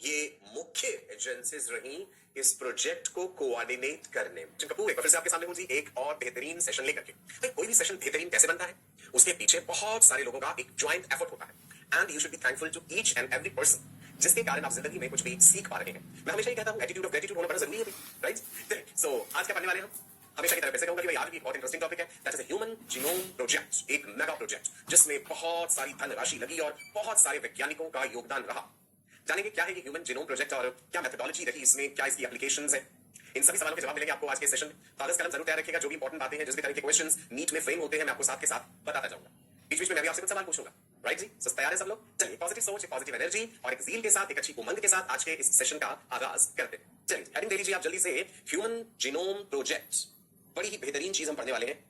ये मुख्य एजेंसीज रही इस प्रोजेक्ट को कोऑर्डिनेट करने में। कपूर एक बार फिर से आपके सामने हूं जी, एक और बेहतरीन सेशन लेकर के। भाई कोई भी सेशन बेहतरीन कैसे बनता है, उसके पीछे बहुत सारे लोगों का एक ज्वाइंट एफर्ट होता है and you should be thankful to each and every person जिसके कारण आप जिंदगी में कुछ भी सीख पा रहे हैं। मैं हमेशा ही कहता हूं एटीट्यूड ऑफ ग्रेटिट्यूड होना बड़ा जरूरी है, राइट? सो आज क्या पढ़ने वाले हैं हम? हमेशा की तरह वैसे कहूंगा कि भाई आज भी बहुत इंटरेस्टिंग टॉपिक है, that is a human genome project, एक मेगा प्रोजेक्ट जिसमें बहुत सारी धनराशि लगी और बहुत सारे वैज्ञानिकों का योगदान रहा। जानेंगे क्या है ये ह्यूमन जीनोम प्रोजेक्ट और क्या मेथोडोलॉजी रही इसमें, क्या इसकी एप्लीकेशंस है। इन सभी सवालों के जवाब मिलेंगे आपको आज के सेशन में। कागज कलम जरूर तैयार रखिएगा, जो भी इंपॉर्टेंट बातें हैं, जिस भी तरह के क्वेश्चंस नीट में फ्रेम होते हैं, मैं आपको साथ के साथ बताता जाऊंगा। बीच बीच में मैं भी आपसे कुछ सवाल पूछूंगा, राइट जी? सो तैयार है सब लोग? चलिए पॉजिटिव सोच, पॉजिटिव एनर्जी और एक ज़ील के साथ, एक अच्छी उमंग के साथ आज के इस सेशन का आगाज करते हैं। चलिए हेडिंग दे लीजिए आप जल्दी से, ह्यूमन जीनोम प्रोजेक्ट। बड़ी ही बेहतरीन चीज हम पढ़ने वाले हैं।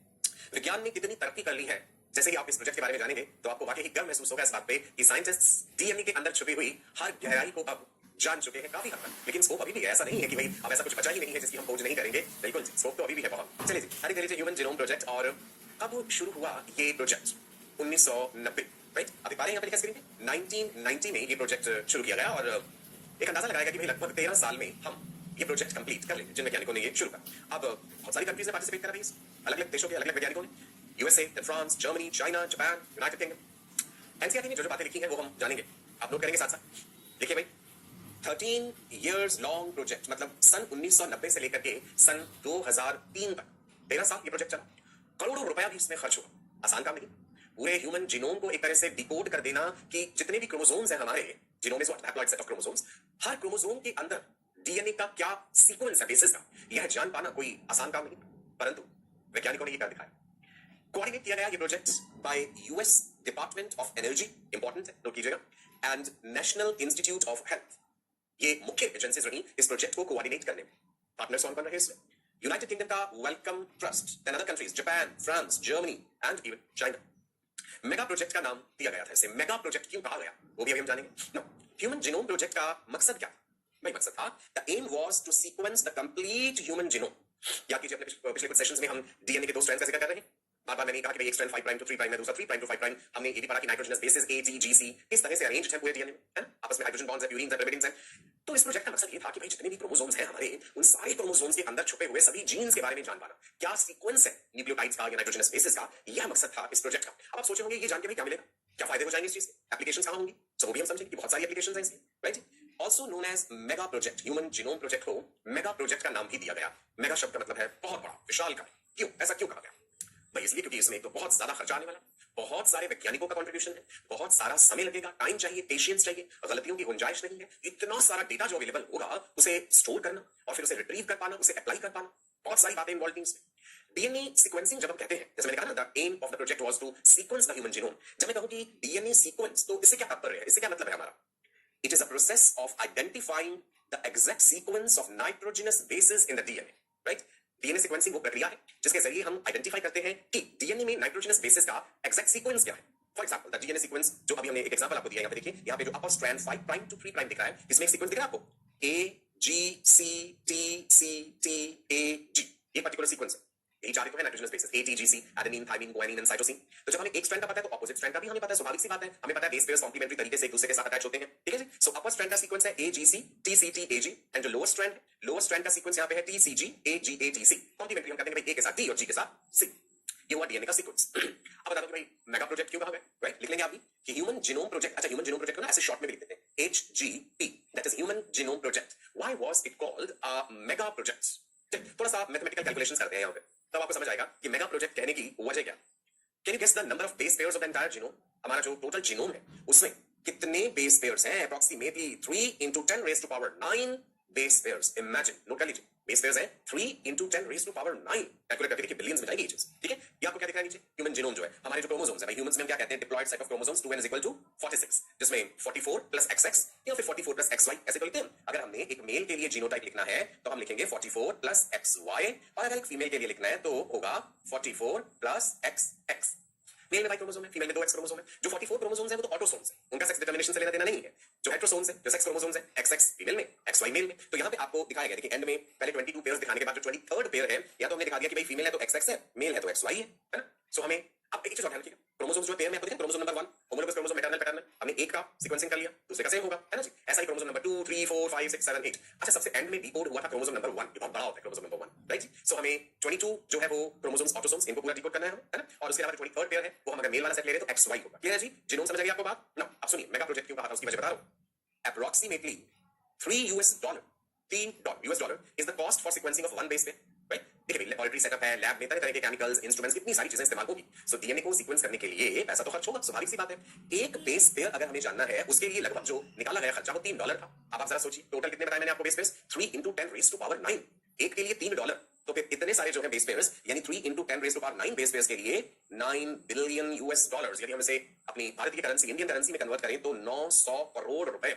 विज्ञान ने कितनी तरक्की कर ली है, जैसे ही आप इस प्रोजेक्ट के बारे में जानेंगे तो आपको वाकई ही गर्व महसूस होगा इस बात पे कि साइंटिस्ट्स डीएनए के अंदर छुपी हुई हर गहराई को अब जान चुके हैं काफी हद तक। लेकिन स्कोप अभी भी है, ऐसा नहीं है कि भाई अब ऐसा कुछ बचा ही नहीं है जिसकी हम खोज नहीं करेंगे। बिल्कुल स्कोप तो अभी भी है बहुत। चलिए जी हेडिंग दे लीजिए ह्यूमन जीनोम प्रोजेक्ट। और कब शुरू हुआ ये प्रोजेक्ट? 1990, राइट? अभी पारे यहाँ पे लिखा स्क्रीन पे 1990 में ये प्रोजेक्ट शुरू किया गया और एक अंदाजा लगाएगा कि भाई लगभग 13 साल में हम ये प्रोजेक्ट कंप्लीट कर लेंगे। जिन वैज्ञानिकों ने ये शुरू करा, अब बहुत सारी कंट्रीज ने पार्टिसिपेट करा, अलग अलग देशों के अलग अलग वैज्ञानिकों ने, USA, France, Germany, China, Japan, United kingdom. NCERT ने जो जो बातें लिखी हैं वो हम जानेंगे, आप लोग करेंगे साथ साथ। देखिए भाई 13 इयर्स लॉन्ग प्रोजेक्ट, मतलब सन 1990 से लेकर के सन 2003 तक 13 साल ये प्रोजेक्ट चला। करोड़ों रुपया भी इसमें खर्च हुआ, आसान काम नहीं। पूरे ह्यूमन जीनोम को एक तरह से डिकोड कर देना कि जितने भी क्रोमोसोम्स हैं हमारे genome is what haploid set of chromosomes, her chromosome के अंदर डीएनए का क्या सीक्वेंस है, बेसिस का, यह जान पाना कोई आसान काम नहीं। परंतु वैज्ञानिकों ने यह कर दिखाया। कोऑर्डिनेट किया गया ये project by US department of energy, important है, नोट कीजिएगा, and national institute of health. ये मुख्य एजेंसीज रही इस प्रोजेक्ट को कोऑर्डिनेट करने में। पार्टनर्स कौन बन रहे हैं इसमें? यूनाइटेड किंगडम का Wellcome Trust, then other countries Japan, France, Germany and even China. Mega project का नाम दिया गया था इसे। मेगा प्रोजेक्ट क्यों कहा गया वो भी अभी हम जानेंगे। नो, ह्यूमन जीनोम प्रोजेक्ट का मकसद क्या? भाई मकसद था, the aim was to sequence the complete human genome. याद कीजिए अपने पिछले कुछ सेशंस में हम डीएनए के दो स्ट्रैंड्स का जिक्र कर रहे हैं। बार बार मैंने कहा कि भाई एक स्ट्रैंड 5 प्राइम टू 3 प्राइम है, दूसरा 3 प्राइम टू 5 प्राइम। हमने ये भी पढ़ा कि nitrogenous bases A T G C इस तरह से अरेंज्ड है पूरे डीएनए में, है ना? आपस में हाइड्रोजन बॉन्ड्स है, प्यूरीन्स है, पिरिमिडिन्स है। तो इस प्रोजेक्ट का मकसद ये था कि भाई जितने भी क्रोमोसोम्स हैं हमारे, उन सारे क्रोमोसोम्स के अंदर छुपे हुए सभी जीन्स के बारे में जान पाना, क्या सीक्वेंस है न्यूक्लियोटाइड्स का या नाइट्रोजनस बेसिस का, यह मकसद था इस प्रोजेक्ट का। अब आप सोचे होंगे ये जान के भाई क्या मिलेगा, क्या फायदे हो जाएंगे इस चीज के, एप्लीकेशंस कहां होंगी? सो वो भी हम समझेंगे कि बहुत सारी एप्लीकेशंस हैं इसकी, right? Also known as mega project. Human genome project को मेगा प्रोजेक्ट का नाम भी दिया गया। मेगा शब्द का मतलब है बहुत बड़ा, विशाल का। क्यों ऐसा क्यों कहा गया? भाई इसलिए क्योंकि इसमें तो बहुत ज्यादा खर्चा आने वाला, बहुत सारे वैज्ञानिकों का कंट्रीब्यूशन है, बहुत सारा समय लगेगा, टाइम चाहिए, पेशेंस चाहिए, गलतियों की गुंजाइश नहीं है। इतना सारा डेटा जो अवेलेबल होगा उसे स्टोर करना और फिर उसे रिट्रीव कर पाना, उसे अप्लाई कर पाना, बहुत सारी बातें इन्वॉल्व इसमें। डीएनए सीक्वेंसिंग जब हम कहते हैं, जैसे मैंने कहा ना, the aim of the project was to sequence the human genome. जब मैं कहूं कि डीएनए सीक्वेंस, तो इससे क्या तात्पर्य है, इससे क्या मतलब है हमारा? It is a process of identifying the exact sequence of nitrogenous bases in the DNA, right? DNA sequencing वो प्रक्रिया है जिसके जरिए हम आइडेंटिफाई करते हैं कि डीएनए में नाइट्रोजनस बेसिस का एग्जैक्ट सीक्वेंस क्या है। For example the DNA sequence, जो अभी हमने एक एग्जांपल आपको दिया, यहाँ पे देखिए, यहाँ पे जो अपर स्ट्रैंड 5 प्राइम टू 3 प्राइम दिख रहा है, इसमें एक सीक्वेंस दिख रहा है आपको, ए G C T C T A जी, ये पर्टिकुलर सीक्वेंस है। यही चार तो है nitrogenous bases, A T G C, adenine, thymine, guanine and cytosine. तो जब हमें एक स्ट्रैंड का पता है तो ऑपोजिट स्ट्रैंड का भी हमें पता है, स्वाभाविक सी बात है। हमें पता है बेस पेयर्स कॉम्प्लीमेंट्री तरीके से एक दूसरे के साथ अटैच होते हैं, ठीक है जी? सो अपर स्ट्रैंड का सीक्वेंस है A G C T C T A G, and जो लोअर स्ट्रैंड का सीक्वेंस यहाँ पे है T C G A G A T C. Complementary हम कहते हैं भाई ए के साथ टी और जी के साथ सी। ये हुआ डीएनए का सीक्वेंस। अब बता दो कि भाई मेगा प्रोजेक्ट क्यों कहा गया, राइट? लिख लेंगे आप भी कि ह्यूमन जीनोम प्रोजेक्ट। अच्छा, ह्यूमन जीनोम प्रोजेक्ट को ना ऐसे शॉर्ट में भी लिख देते हैं, HGP, that is human genome project. Why was it called a mega project? थोड़ा सा मैथमेटिकल कैलकुलेशंस करते हैं यहाँ पे, तब आपको समझ आएगा कि मेगा प्रोजेक्ट कहने की वजह क्या। Can you guess the number of base pairs of the entire genome? हमारा जो टोटल जीनोम है उसमें कितने बेस पेयर्स हैं? Approximately 3 into 10 raised to power 9 base pairs. Imagine, note कर लीजिए, बेस पेयर्स है 3 into 10 raised to power 9। Calculate करके देखिए, बिलियंस में जाएगी ये चीज, ठीक है? ये आपको क्या दिख रहा है नीचे? ह्यूमन जीनोम जो है, हमारे जो क्रोमोसोम्स है भाई, ह्यूमंस में हम क्या कहते हैं, diploid set of chromosomes 2n is equal to 46, जिसमें 44 plus xx या फिर 44 plus xy ऐसे तो लिखते हैं। अगर हमने एक मेल के लिए जीनोटाइप लिखना है तो हम लिखेंगे 44 plus xy, और अगर एक फीमेल के लिए लिखना है तो होगा 44 plus xx। मेल में भाई क्रोमोसोम है, फीमेल में 2 एक्स क्रोमोसोम है। जो 44 क्रोमोसोम्स है वो तो ऑटोसोम्स है, उनका सेक्स डिटर्मिनेशन से लेना देना नहीं है। जो हेटेरोसोम्स है, जो सेक्स क्रोमोसोम्स है, XX फीमेल में, XY मेल में। तो यहाँ पे आपको दिखाया गया, देखिए एंड में पहले 22 पेयर्स दिखाने के बाद जो 23rd पेयर है, या तो हमने दिखा दिया कि भाई फीमेल है तो XX है, मेल है तो XY है ना? सो हमें अब एक चीज और ध्यान रखिएगा, क्रोमोसोम्स जो पेयर में आपको दिखे chromosome number 1 homologous chromosome maternal paternal, हमने एक का सीक्वेंसिंग कर लिया, दूसरे का सेम होगा, है ना जी। ऐसा ही क्रोमोसोम नंबर 2 3 4 5 6 7 8, अच्छा सबसे एंड में डिकोड हुआ था क्रोमोसोम नंबर 1, ये बहुत बड़ा होता है क्रोमोसोम नंबर 1, राइट जी। सो हमें 22 जो है वो क्रोमोसोम्स ऑटोसोम्स इनको पूरा डिकोड करना है हमें, है ना। और उसके अलावा 23rd पेयर है वो हम अगर मेल वाला सेट ले रहे तो XY होगा, क्लियर है जी। जीनोम समझ आ गई आपको बात ना। अब सुनिए मेगा प्रोजेक्ट क्यों कहा था उसकी वजह बता रहा हूं। Approximately $3 $3 is the cost for sequencing of one base pair, right? देखिए लेबोरेटरी सेटअप है, लैब में तरह तरह के केमिकल्स, इंस्ट्रूमेंट्स, इतनी सारी चीजें इस्तेमाल होगी। सो डीएनए को सीक्वेंस करने के लिए पैसा तो खर्च होगा, स्वाभाविक सी बात है। एक बेस पेयर अगर हमें जानना है उसके लिए लगभग जो निकाला गया खर्चा वो $3 था। अब आप जरा सोचिए टोटल कितने बताया मैंने आपको बेस पेयर्स, 3 × 10⁻⁹ एक के लिए $3, तो फिर इतने सारे जो है बेस पेयर्स यानी 3 × 10⁻⁹ बेस पेयर्स के लिए $9 बिलियन यदि हम इसे अपनी भारत की करेंसी इंडियन करेंसी में कन्वर्ट करें तो 900 करोड़ रुपए।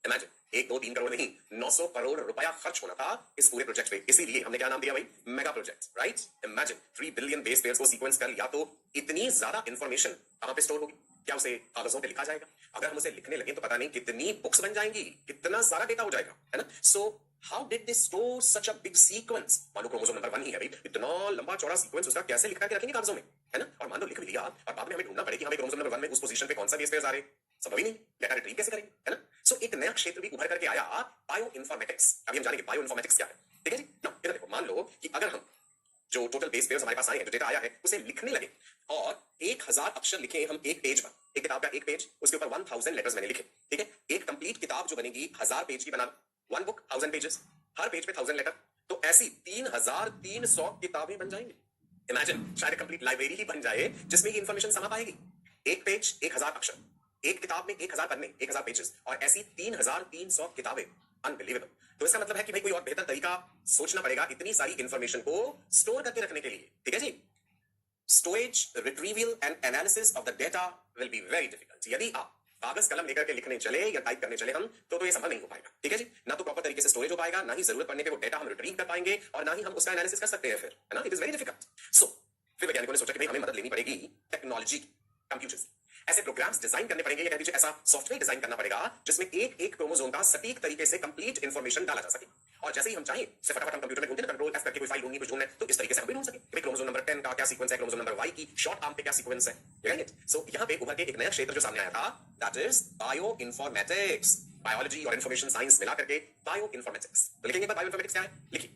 इमेजिन 1 2 3 करोड़ नहीं 900 करोड़ रुपया खर्च होना था इस पूरे प्रोजेक्ट पे। इसीलिए हमने क्या नाम दिया भाई, mega project, right. Imagine 3 billion base pairs को सीक्वेंस कर लिया तो इतनी ज्यादा इंफॉर्मेशन कहां पे स्टोर होगी, क्या उसे कागजों पे लिखा जाएगा? अगर हम उसे लिखने लगे तो पता नहीं कितनी बुक्स बन जाएंगी, कितना सारा डेटा हो जाएगा, है ना। So how did they store such a big sequence? मान लो क्रोमोसोम नंबर 1 ही है भाई, इतना लंबा चौड़ा सीक्वेंस उसका कैसे लिखा के रखेंगे कागजों में, है ना। और मान लो लिख भी लिया और बाद में हमें ढूंढना पड़े कि हमें क्रोमोसोम नंबर 1 में उस पोजीशन पे कौन सा बेस पेयर आ रहे, संभव ही नहीं, डेटा रिट्रीव कैसे करेंगे, है ना। सो एक नया क्षेत्र भी उभर करके आया, बायो इन्फॉर्मेटिक्स। अभी हम जानेंगे बायो इन्फॉर्मेटिक्स क्या है, ठीक है जी ना। इधर देखो, मान लो कि अगर हम जो टोटल बेस पेयर्स हमारे पास आए हैं, जो डेटा आया है उसे लिखने लगे और 1000 अक्षर लिखे हम एक पेज पर, एक किताब का एक पेज, उसके ऊपर 1000 लेटर्स मैंने लिखे, ठीक है। एक कंप्लीट किताब जो बनेगी 1000 पेज की बना, वन बुक 1000 पेजेस, हर पेज पे 1000 लेटर, तो ऐसी 3300 किताबें बन जाएंगी। इमेजिन शायद कंप्लीट लाइब्रेरी ही बन जाए जिसमें ये इंफॉर्मेशन समा पाएगी। एक पेज 1000 अक्षर, एक किताब में 1000 पन्ने 1000 पेजेस, और ऐसी 3300 किताबें, अनबिलीवेबल। तो इसका मतलब है कि भाई कोई और बेहतर तरीका सोचना पड़ेगा इतनी सारी इंफॉर्मेशन को स्टोर करके रखने के लिए, ठीक है जी। Storage, retrieval and analysis of the data will be very difficult. यदि आप कागज कलम लेकर के लिखने चले या टाइप करने चले हम तो ये संभव नहीं हो पाएगा, ठीक है जी। ना तो प्रॉपर तरीके से स्टोरेज हो पाएगा, ना ही जरूरत पड़ने पे वो डेटा हम रिट्रीव कर पाएंगे, और ना ही हम उसका एनालिसिस कर सकते हैं फिर, है ना। It is very difficult. So फिर वैज्ञानिकों ने सोचा कि भाई हमें मदद लेनी पड़ेगी टेक्नोलॉजी, कंप्यूटर्स। ऐसे प्रोग्राम्स डिजाइन करने पड़ेंगे, या कह दीजिए ऐसा सॉफ्टवेयर डिजाइन करना पड़ेगा जिसमें एक एक क्रोमोसोम का सटीक तरीके से कंप्लीट इंफॉर्मेशन डाला जा सके। और जैसे ही हम चाहें से फटाफट हम कंप्यूटर में ढूंढते हैं, कंट्रोल एफ करके कोई फाइल ढूंढनी, कुछ ढूंढना है, तो इस तरीके से हम भी ढूंढ सके कि क्रोमोसोम नंबर 10 का क्या सीक्वेंस है, क्रोमोसोम नंबर Y की शॉर्ट आर्म पे क्या सीक्वेंस है। सो यहाँ पे उभर के एक नया क्षेत्र जो सामने आया था, that is bio informatics. Biology और इन्फॉर्मेशन साइंस मिला करके बायो इन्फॉर्मेटिक्स। तो लिखेंगे बायो इन्फॉर्मेटिक्स क्या है, लिखिए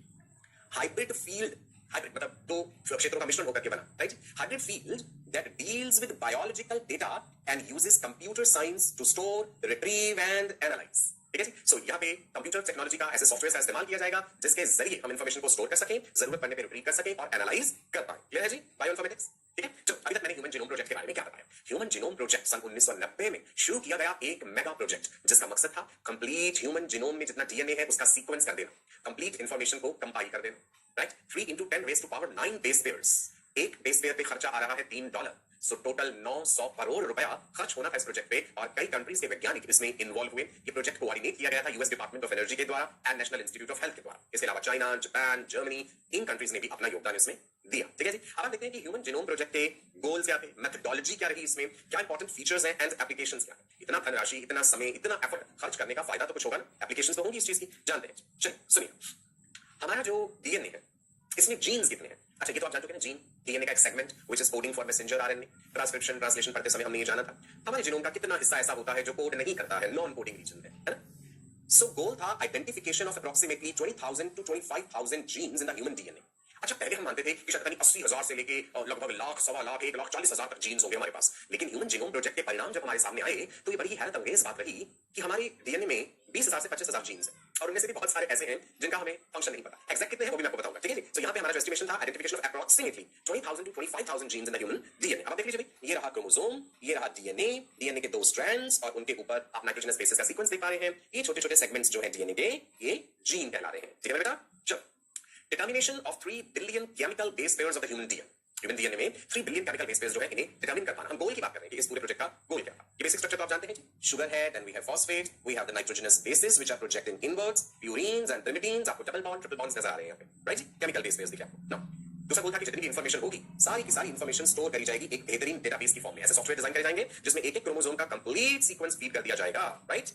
हाइब्रिड फील्ड। हाइब्रिड मतलब दो क्षेत्रों का मिश्रण होकर के बना, right. Hybrid field that deals with biological data and uses computer science to store, retrieve and analyze, ठीक है जी। सो यहाँ पे कंप्यूटर टेक्नोलॉजी का ऐसे सॉफ्टवेयर का इस्तेमाल किया जाएगा जिसके जरिए हम इंफॉर्मेशन को स्टोर कर सकें, जरूरत पड़ने पे रिट्रीव कर सकें और एनालाइज कर पाएं। क्लियर है जी बायो इन्फॉर्मेटिक्स, ठीक है। तो अभी तक मैंने ह्यूमन जीनोम प्रोजेक्ट के बारे में क्या बताया। ह्यूमन जीनोम प्रोजेक्ट सन 1990 में शुरू किया गया एक मेगा प्रोजेक्ट जिसका मकसद था कंप्लीट ह्यूमन जीनोम में जितना डीएनए है उसका सीक्वेंस कर देना, कंप्लीट इंफॉर्मेशन को कंपाइल कर देना, राइट। 3 × 10⁻⁹ बेस पेयर्स, एक बेस पेयर पे खर्चा आ रहा है $3। सो टोटल 900 करोड़ रुपया खर्च होना था इस प्रोजेक्ट पे, और कई कंट्रीज के वैज्ञानिक इसमें इन्वॉल्व हुए। ये प्रोजेक्ट कोऑर्डिनेट किया गया था यूएस डिपार्टमेंट ऑफ एनर्जी के द्वारा and national institute of health के द्वारा। इसके अलावा चाइना, जापान, जर्मनी, इन कंट्रीज ने भी अपना योगदान इसमें दिया, ठीक है जी। अब हम देखते हैं कि ह्यूमन जीनोम प्रोजेक्ट के गोल्स क्या थे, मेथोडोलॉजी क्या रही, इसमें क्या इंपॉर्टेंट फीचर्स हैं एंड एप्लीकेशंस क्या है। इतना धनराशि, इतना समय, इतना एफर्ट खर्च करने का फायदा तो कुछ होगा ना, एप्लीकेशंस तो होंगी इस चीज की, जानते हैं। चलिए सुनिए, हमारा जो डीएनए है इसमें जीन्स कितने हैं। अच्छा ये तो आप जानते हो ना, जीन डीएनए का एक segment which is coding for messenger RNA. Transcription translation पढ़ते समय हमने ये जाना था हमारे जीनोम का कितना हिस्सा ऐसा होता है जो कोड नहीं करता है, नॉन कोडिंग रीजन है ना। सो गोल था identification of approximately 20,000 to 25,000 genes in the human DNA. अच्छा पहले हम मानते थे कि शायद 80,000 से लेके लगभग लाख, सवा लाख, 1,40,000 तक जीन्स होंगे हमारे पास। लेकिन ह्यूमन जीनोम प्रोजेक्ट के परिणाम जब हमारे सामने आए तो ये बड़ी हैरत अंगेज बात रही कि हमारे डीएनए में 20,000 से 25,000 जीन्स हैं, और उनमें से भी बहुत सारे ऐसे हैं जिनका हमें फंक्शन नहीं पता। एग्जैक्ट कितने हैं वो भी मैं आपको बताऊंगा, ठीक है जी। तो यहाँ पे हमारा जो एस्टिमेशन था identification of approximately 20,000 to 25,000 genes in the human DNA. अब आप देख लीजिए भाई, ये रहा क्रोमोसोम, ये रहा डीएनए, डीएनए के 2 स्ट्रैंड्स और उनके ऊपर आप नाइट्रोजनस बेसिस का सीक्वेंस देख पा रहे हैं। ये छोटे छोटे सेगमेंट्स जो है डीएनए के, ये जीन कहला रहे हैं, ठीक है बेटा। चलो, determination of 3 billion chemical base pairs of the human DNA. Human DNA में 3 बिलियन केमिकल बेस पेयर्स जो है इन्हें डिटरमिन कर पाना। हम गोल की बात कर रहे हैं कि इस पूरे प्रोजेक्ट का गोल क्या था। ये बेसिक स्ट्रक्चर तो आप जानते हैं जी, शुगर है, then we have phosphate, we have the nitrogenous bases which are projecting inwards, purines and pyrimidines। आपको डबल बॉन्ड, ट्रिपल बॉन्ड्स नजर आ रहे हैं यहाँ पे, राइट जी। केमिकल बेस पेयर्स दिखे आपको ना। दूसरा गोल था कि जितनी भी इंफॉर्मेशन होगी सारी की सारी इंफॉर्मेशन स्टोर करी जाएगी एक बेहतरीन डेटाबेस की फॉर्म में। ऐसे सॉफ्टवेयर डिजाइन करे जाएंगे जिसमें एक एक क्रोमोसोम का कंप्लीट सीक्वेंस फीड कर दिया जाएगा, राइट।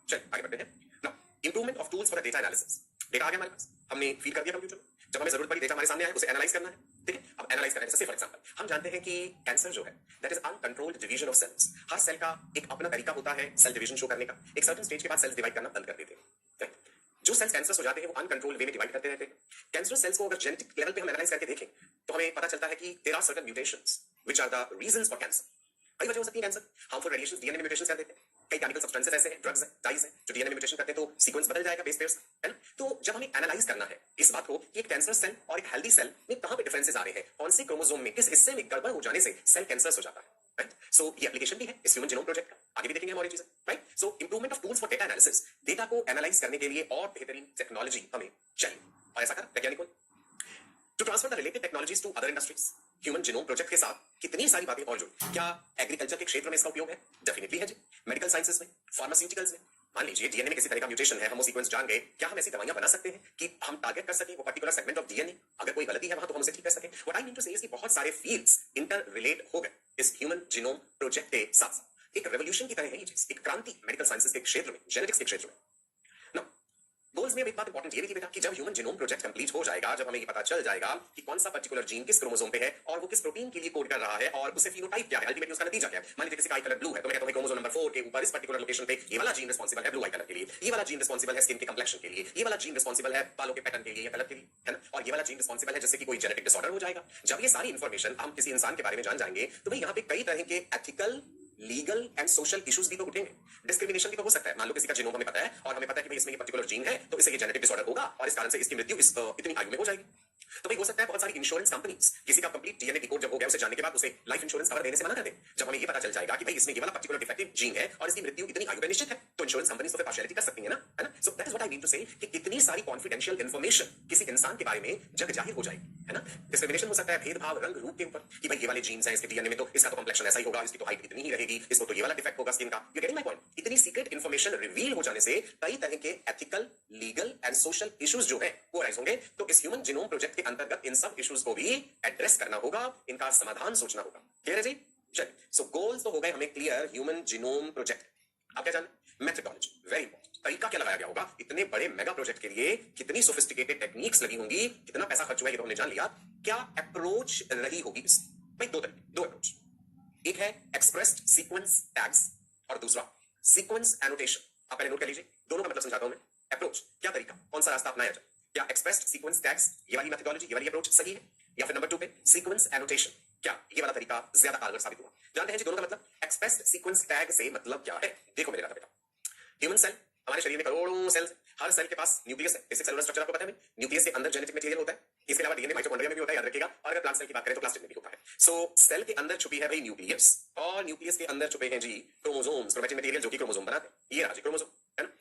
चलिए आगे बढ़ते हैं ना। Improvement of tools for data analysis. Data आ गया हमारे पास, हमने फीड कर दिया कंप्यूटर में, जब हमें जरूरत पड़ी डेटा हमारे सामने आया उसे एनालाइज करना है, ठीक है। अब एनालाइज करें, जैसे फॉर एग्जांपल हम जानते हैं कि कैंसर जो है that is uncontrolled division of cells. हर सेल का एक अपना तरीका होता है सेल डिवीजन शो करने का। एक सर्टेन स्टेज के बाद सेल्स डिवाइड करना बंद कर देते हैं, right? जो सेल्स कैंसर हो जाते हैं वो अनकंट्रोल्ड वे में डिवाइड करते रहते हैं। कैंसर सेल्स को अगर जेनेटिक लेवल पे हम एनालाइज करके देखें तो हमें पता चलता है कि there are certain mutations which are the reasons for cancer. कई वजह हो सकती है कैंसर, हार्मफुल रेडिएशन डीएनए में म्यूटेशन कर देते हैं, कई केमिकल सब्सटेंसेस ऐसे हैं, ड्रग्स हैं, डाइज हैं जो डीएनए में म्यूटेशन करते हैं तो सीक्वेंस बदल जाएगा बेस पेयर्स, है ना। तो जब हमें एनालाइज करना है इस बात को कि एक कैंसर सेल और एक हेल्दी सेल में कहां पे डिफरेंसेस आ रहे हैं, कौन से क्रोमोसोम में किस हिस्से में गड़बड़ हो जाने से सेल कैंसर हो जाता है, राइट। सो ये एप्लीकेशन भी है इस ह्यूमन जीनोम प्रोजेक्ट का, आगे भी देखेंगे हम और ये चीजें, right. So improvement of tools for data analysis, data को एनालाइज करने के लिए और बेहतरीन टेक्नोलॉजी हमें चाहिए, और ऐसा कर वैज्ञानिकों to transfer the related technologies to other industries. Human genome project के साथ कितनी सारी बातें और जुड़ी। क्या एग्रीकल्चर के क्षेत्र में इसका उपयोग है? डेफिनेटली है जी। मेडिकल साइंसेस में, फार्मास्यूटिकल्स में, मान लीजिए डीएनए में किसी तरह का म्यूटेशन है, हम वो सीक्वेंस जान गए, क्या हम ऐसी दवाइयां बना सकते हैं कि हम टारगेट कर सकें वो पर्टिकुलर सेगमेंट ऑफ डीएनए, अगर कोई गलती है वहां तो हम उसे ठीक कर सकें। व्हाट आई मीन टू से इज कि बहुत सारे फील्ड्स इंटर रिलेट हो गए इस ह्यूमन जीनोम प्रोजेक्ट के साथ। एक रेवोल्यूशन की तरह है ये चीज, एक क्रांति मेडिकल साइंसेस के क्षेत्र में, जेनेटिक्स के क्षेत्र में। गोल्स में एक बात इंपॉर्टेंट ये भी थी बेटा कि जब ह्यूमन जीनोम प्रोजेक्ट कंप्लीट हो जाएगा, जब हमें ये पता चल जाएगा कि कौन सा पर्टिकुलर जीन किस क्रोमोसोम पे है और वो किस प्रोटीन के लिए कोड कर रहा है और उससे फिनोटाइप क्या है, अल्टीमेटली उसका नतीजा क्या है। मान लीजिए किसी का आई कलर ब्लू है तो मैं कहता हूं क्रोमोसोम नंबर 4 के ऊपर इस पर्टिकुलर लोकेशन पे ये वाला जीन रिस्पांसिबल है ब्लू आई कलर के लिए, ये वाला जीन रिस्पांसिबल है स्किन के कंप्लेक्शन के लिए, ये वाला जीन रिस्पांसिबल है बालों के पैटर्न के लिए या कलर के लिए, है ना, और ये वाला जीन रिस्पांसिबल है जिससे कि कोई जेनेटिक डिसऑर्डर हो जाएगा। जब ये सारी इंफॉर्मेशन हम किसी इंसान के बारे में जान जाएंगे तो भाई यहाँ पे कई तरह के ethical, legal and social issues भी तो उठेंगे। डिस्क्रिमिनेशन भी तो हो सकता है। मान लो किसी का जीनोम हमें पता है और हमें पता है कि भाई इसमें ये पर्टिकुलर जीन है तो इससे ये जेनेटिक डिसऑर्डर होगा और इस कारण से इसकी मृत्यु इतनी आयु में हो जाएगी। तो भाई हो सकता है बहुत सारी इंश्योरेंस कंपनीज किसी का कंप्लीट डीएनए डिकोड जब हो गया उसे जानने के बाद उसे लाइफ इंश्योरेंस कवर देने से मना कर दे। जब हमें ये पता चल जाएगा कि भाई इसमें ये वाला पर्टिकुलर डिफेक्टिव जीन है और इसकी मृत्यु इतनी आयु में निश्चित है तो इंश्योरेंस कंपनीज तो फिर पार्शियलिटी कर सकती है ना, है ना। So that is what I mean to say कि कितनी सारी कॉन्फिडेंशियल इंफॉर्मेशन किसी इंसान के बारे में जग जाहिर हो जाएगी, है ना। डिस्क्रिमिनेशन हो सकता है भेदभाव रंग रूप के ऊपर कि भाई ये वाले जीन्स हैं इसके डीएनए में तो इसका तो कॉम्प्लेक्शन ऐसा ही होगा, इसकी तो हाइट इतनी ही रहेगी, इसको तो ये वाला डिफेक्ट होगा स्किन का। You getting my point. इतनी सीक्रेट इंफॉर्मेशन रिवील हो जाने से कई तरह के ethical, legal and social issues जो है वो राइज होंगे। तो इस ह्यूमन जीनोम प्रोजेक्ट के अंतर्गत इन सब इश्यूज को भी एड्रेस करना होगा, इनका समाधान सोचना होगा। क्लियर है जी? चलिए, सो गोल्स तो हो गए हमें क्लियर ह्यूमन जीनोम प्रोजेक्ट। आप क्या जाने? Methodology very important. तरीका क्या लगाया गया होगा, इतने बड़े मेगा प्रोजेक्ट के लिए कितनी सोफिस्टिकेटेड टेक्निक्स लगी होंगी, कितना पैसा खर्च हुआ ये तो हमने जान लिया। क्या अप्रोच रही होगी इस भाई? दो अप्रोच, एक है एक्सप्रेस्ड सीक्वेंस टैग्स और दूसरा सीक्वेंस एनोटेशन। आप पहले नोट कर लीजिए, दोनों का मतलब समझाता हूं मैं। अप्रोच क्या तरीका, कौन सा रास्ता अपनाया जाए। क्या एक्सप्रेस्ड सीक्वेंस टैग्स ये वाली मेथडोलॉजी, ये वाली अप्रोच सही है, या फिर नंबर 2 पे सीक्वेंस एनोटेशन, क्या ये वाला तरीका ज्यादा कारगर साबित हुआ। जानते हैं जी दोनों का मतलब। एक्सप्रेस्ड सीक्वेंस टैग से मतलब क्या है, देखो मेरे बेटा। ह्यूमन सेल, हमारे शरीर में करोड़ों सेल्स, हर सेल के पास न्यूक्लियस है, बेसिक सेलुलर स्ट्रक्चर आपको पता है। न्यूक्लियस के अंदर जेनेटिक मटेरियल होता है, इसके अलावा डीएनए माइटोकॉन्ड्रिया में भी होता है, याद रखिएगा। और अगर प्लांट सेल की बात करें तो प्लास्टिड में भी होता है। सो सेल के अंदर छुपी है भाई न्यूक्लियस, और न्यूक्लियस के अंदर छुपे हैं जी क्रोमोसोम्स, क्रोमैटिन मटेरियल जो कि क्रोमोसोम बनाते हैं। ये रहा जी क्रोमोसोम, है ना।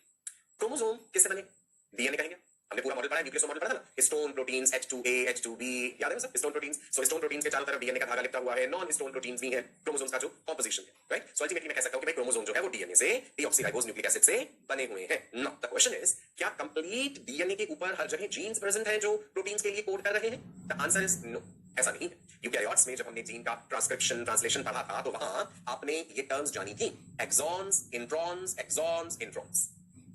क्रोमोसोम किससे बने? डीएनए कहेंगे। हमने पूरा मॉडल पढ़ा है, न्यूक्लियस मॉडल पढ़ा था ना, हिस्टोन प्रोटीन्स, H2A, H2B, याद है सब हिस्टोन प्रोटीन्स। सो हिस्टोन प्रोटीन्स के चारों तरफ डीएनए का धागा लिपटा हुआ है, नॉन हिस्टोन प्रोटीन्स भी है क्रोमोसोम्स का जो कंपोजिशन है, राइट। सो अल्टीमेटली मैं कह सकता हूं कि भाई क्रोमोसोम जो है वो डीएनए से, डीऑक्सीराइबोज न्यूक्लिक एसिड से बने हुए हैं। नाउ द क्वेश्चन इज, क्या कंप्लीट डीएनए के ऊपर हर जगह जीन्स प्रेजेंट हैं जो प्रोटीन्स के लिए कोड कर रहे हैं? द आंसर इज नो, ऐसा नहीं है। यूकैरियोट्स में जब हमने जीन का ट्रांसक्रिप्शन ट्रांसलेशन पढ़ा था तो वहां आपने ये टर्म्स जानी थी, एक्सॉन्स, इंट्रॉन्स, एक्सॉन्स, इंट्रॉन्स।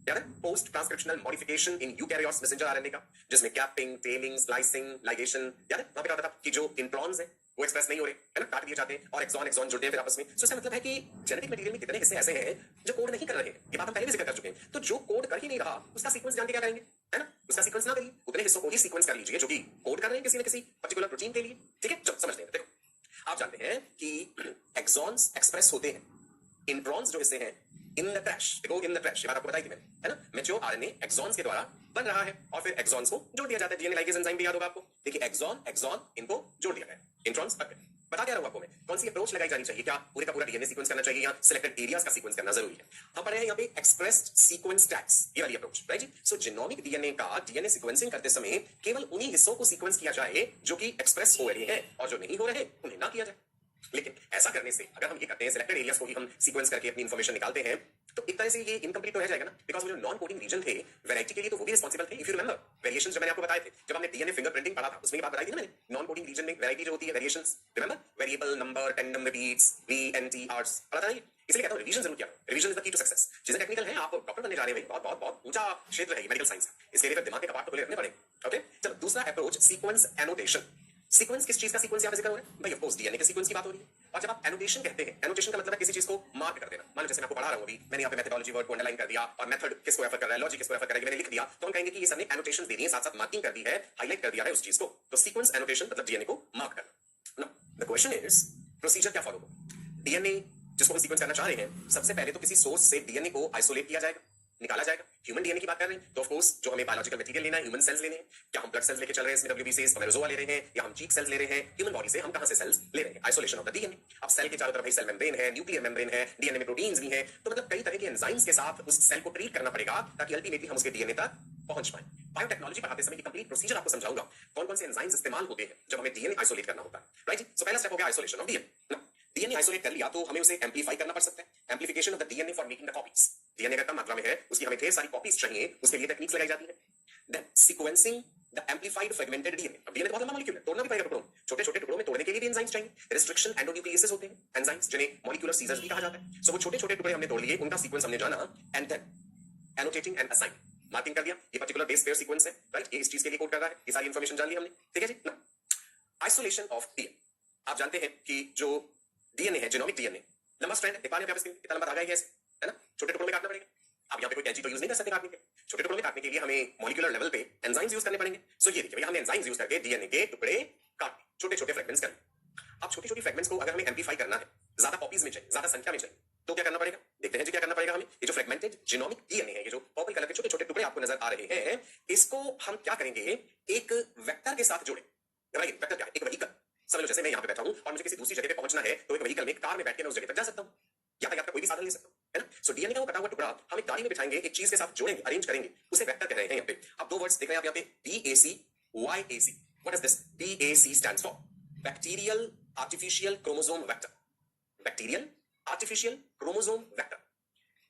याद है post transcriptional modification in eukaryotes messenger RNA का, जिसमें कैपिंग, टेलिंग, स्लाइसिंग, लाइगेशन, याद है वहां पे कहा था कि जो इंट्रॉन्स है वो एक्सप्रेस नहीं हो रहे, है ना, काट दिए जाते हैं, और एक्सॉन एक्सॉन जुड़ते हैं फिर आपस में। सो इसका मतलब है कि जेनेटिक मटेरियल में कितने हिस्से ऐसे हैं जो कोड नहीं कर रहे हैं। ये बात हम पहले भी जिक्र कर चुके हैं। तो जो कोड कर ही नहीं रहा उसका सीक्वेंस जान के क्या करेंगे, है ना। उसका सीक्वेंस ना करिए, उतने हिस्सों को ही सीक्वेंस कर लीजिए जो कि कोड कर रहे हैं किसी न किसी पर्टिकुलर प्रोटीन के लिए। ठीक है, चलो समझते हैं। देखो आप जानते हैं कि एक्सॉन्स एक्सप्रेस होते हैं, इंट्रॉन्स जो हिस्से हैं इन द ट्रैश, देखो इन द ट्रैश, ये बात आपको बताई थी मैंने, है ना। मैच्योर आरएनए एक्सॉन्स के द्वारा बन रहा है और फिर एक्सॉन्स को जोड़ दिया जाता है। डीएनए लाइगेज एंजाइम भी याद होगा आपको। देखिए एक्सॉन एक्सॉन इनको जोड़ दिया गया, इंट्रॉन्स हट गए। बता क्या रहा हूं आपको मैं, कौन सी अप्रोच लगाई जानी चाहिए, क्या पूरे का पूरा डीएनए सीक्वेंस करना चाहिए या सिलेक्टेड एरियाज का सीक्वेंस करना जरूरी है। हम पढ़े हैं यहाँ पे एक्सप्रेस्ड सीक्वेंस टैग्स, ये वाली अप्रोच, राइट जी। सो जीनोमिक डीएनए का डीएनए सीक्वेंसिंग करते समय केवल उन्हीं हिस्सों को सीक्वेंस किया जाए जो कि एक्सप्रेस हो रहे हैं, और जो नहीं हो रहे उन्हें ना किया जाए। लेकिन ऐसा करने से अगर हम ये करते हैं, सिलेक्टेड एरियाज को ही हम सीक्वेंस करके अपनी इंफॉर्मेशन निकालते हैं, तो एक तरह से ये इनकम्प्लीट तो रह जाएगा ना, बिकॉज़ वो जो नॉन कोडिंग रीजन थे वैरायटी के लिए तो वो भी रिस्पांसिबल थे। इफ यू रिमेंबर वेरिएशंस जो मैंने आपको बताए थे जब हमने डीएनए फिंगरप्रिंटिंग पढ़ा था, उसमें ये बात बताई थी ना मैंने, नॉन कोडिंग रीजन में वैरायटी जो होती है, variations, remember, variable number, tandem repeats, VNTRs, पढ़ा था ना ये। इसलिए कहता हूं रिवीजन जरूर किया, revision is the key to success. चीजें टेक्निकल हैं, आप डॉक्टर बनने जा रहे हैं भाई, बहुत बहुत ऊंचा क्षेत्र है ये मेडिकल साइंस का, इसके लिए दिमाग के कपाट तो खुले रखने पड़ेंगे। ओके, चलो दूसरा अप्रोच सीक्वेंस एनोटेशन। सीक्वेंस किस चीज का सीक्वेंस यहां पे जिक्र हो रहा है भाई? ऑफ कोर्स डीएनए के सीक्वेंस की बात हो रही है। और जब आप एनोटेशन कहते हैं, एनोटेशन का मतलब है किसी चीज को मार्क कर देना। मान लो जैसे मैं आपको पढ़ा रहा हूं अभी, मैंने यहां पे मेथोडोलॉजी वर्ड को अंडरलाइन कर दिया और मेथड किसको रेफर कर रहा है, लॉजिक किसको रेफर कर रहा है, मैंने लिख दिया, तो हम कहेंगे कि ये सबने एनोटेशन दे दी है, साथ साथ मार्किंग कर दी है, हाईलाइट कर दिया है उस चीज को। तो सीक्वेंस एनोटेशन मतलब डीएनए को मार्क करना। Now the question is procedure क्या फॉलो हो? डीएनए जिसको हम सीक्वेंस करना चाह रहे हैं, सबसे पहले तो किसी सोर्स से डीएनए को आइसोलेट किया जाएगा, निकाला जाएगा। ह्यूमन डीएनए की बात कर रहे हैं तो ऑफ कोर्स जो हमें बायोलॉजिकल मटेरियल लेना है, ह्यूमन सेल्स लेने हैं। क्या हम ब्लड सेल्स लेके चल रहे हैं इसमें डब्ल्यूबीसी स्पर्मेटोजोआ ले रहे हैं, या हम चीक सेल्स ले रहे हैं? ह्यूमन बॉडी से हम कहां से सेल्स ले रहे हैं? Isolation of the DNA. अब सेल के चारों तरफ सेल मेम्ब्रेन है, न्यूक्लियर मेम्ब्रेन है, डीएनए में प्रोटीन्स भी हैं, तो मतलब कई तरह के एंजाइम्स के साथ उस सेल को ट्रीट करना पड़ेगा ताकि अल्टीमेटली हम उसके डीएनए तक पहुंच पाए। बायोटेक्नोलॉजी पढ़ाते समय की कंप्लीट प्रोसीजर आपको समझाऊंगा, कौन कौन से एंजाइम्स इस्तेमाल होते हैं जब हमें डीएनए आइसोलेट करना होता है। राइट, सो पहला स्टेप हो गया isolation of DNA. DNA isolate कर लिया तो हमें उसे एम्पलीफाई करना पड़ सकता है। Amplification of the DNA for making the copies. DNA अगर कम मात्रा में है, उसकी हमें ढेर सारी कॉपीज चाहिए, उसके लिए टेक्निक्स लगाई जाती है। Then sequencing the amplified fragmented DNA. अब डीएनए बहुत लंबा मॉलिक्यूल है, तोड़ना भी पड़ेगा टुकड़ों में। छोटे छोटे टुकड़ों में तोड़ने के लिए भी एंजाइम्स चाहिए। रिस्ट्रिक्शन एंडोन्यूक्लियेसेस होते हैं, एंजाइम्स जिन्हें मॉलिक्यूलर सीजर्स भी कहा जाता है। सो वो छोटे छोटे टुकड़े हमने तोड़ लिए, उनका सीक्वेंस हमने जाना, and then annotating and assign, marking कर दिया, ये पर्टिकुलर बेस पेयर सीक्वेंस है, राइट, ये इस चीज के लिए कोड कर रहा है। ये सारी इंफॉर्मेशन जान ली हमने, ठीक है जी ना। Isolation of DNA. आप जानते हैं कि जो डीएनए है, जीनोमिक डीएनए, लंबा स्ट्रैंड है, आप कितना लंबा धागा है ऐसे, है ना, छोटे टुकड़ों में काटना पड़ेगा। आप यहाँ पे कोई कैंची तो यूज नहीं कर सकते काटने के, छोटे टुकड़ों में काटने के लिए हमें मॉलिक्यूलर लेवल पे एंजाइम्स यूज करने पड़ेंगे। सो ये देखिए भैया, हमने एंजाइम्स यूज करके डीएनए के टुकड़े काट, छोटे छोटे फ्रेगमेंट्स कर। अब छोटी छोटी फ्रेगमेंट्स को अगर हमें एम्पलीफाई करना है, ज्यादा कॉपीज में चाहिए, ज्यादा संख्या में चाहिए, तो क्या करना पड़ेगा? देखते हैं जी क्या करना पड़ेगा हमें। ये जो फ्रेगमेंटेड जीनोमिक डीएनए है, ये जो पर्पल कलर के छोटे छोटे टुकड़े आपको नजर आ रहे हैं, इसको हम क्या करेंगे, एक वेक्टर के साथ जोड़े। राइट, वेक्टर क्या है? एक व्हीकल। समझ लो जैसे मैं यहाँ पे बैठा हूँ और मुझे किसी दूसरी जगह पे पहुंचना है, तो एक व्हीकल में, कार में बैठ के मैं उस जगह तक जा सकता हूँ, या यातायात का कोई भी साधन ले सकता हूँ, है ना। सो डीएनए का वो कटा हुआ टुकड़ा हम एक गाड़ी में बिठाएंगे, एक चीज के साथ जोड़ेंगे, अरेंज करेंगे, उसे वेक्टर कह रहे हैं यहाँ पे। अब दो वर्ड्स देख रहे हैं आप यहाँ पे, BAC YAC। What is this? BAC stands for bacterial artificial chromosome vector. Bacterial artificial chromosome vector.